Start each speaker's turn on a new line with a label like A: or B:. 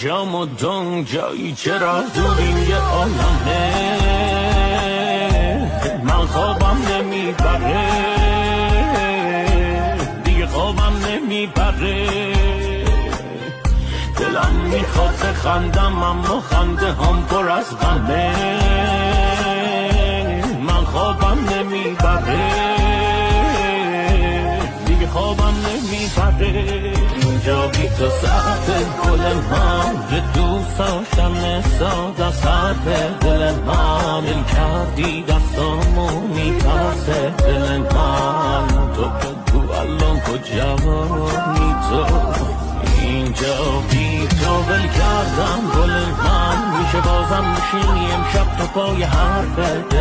A: جام و دون جایی چرا دوریم یه عالمه من خوابم نمیبره دیگه خوابم نمیبره دلم میخواد خندم اما خنده هم پر از غمه من خوابم نمیبره دیگه خوابم نمیبره اینجا بی تو سخت گل من یه دوست داشتم ساده سر دل من دل کردی دستامو میپسه دل من تو بگو الان کجایی تو اینجا بی تو ول کردم گل من میشه بازم میشینی امشب تو پای حرف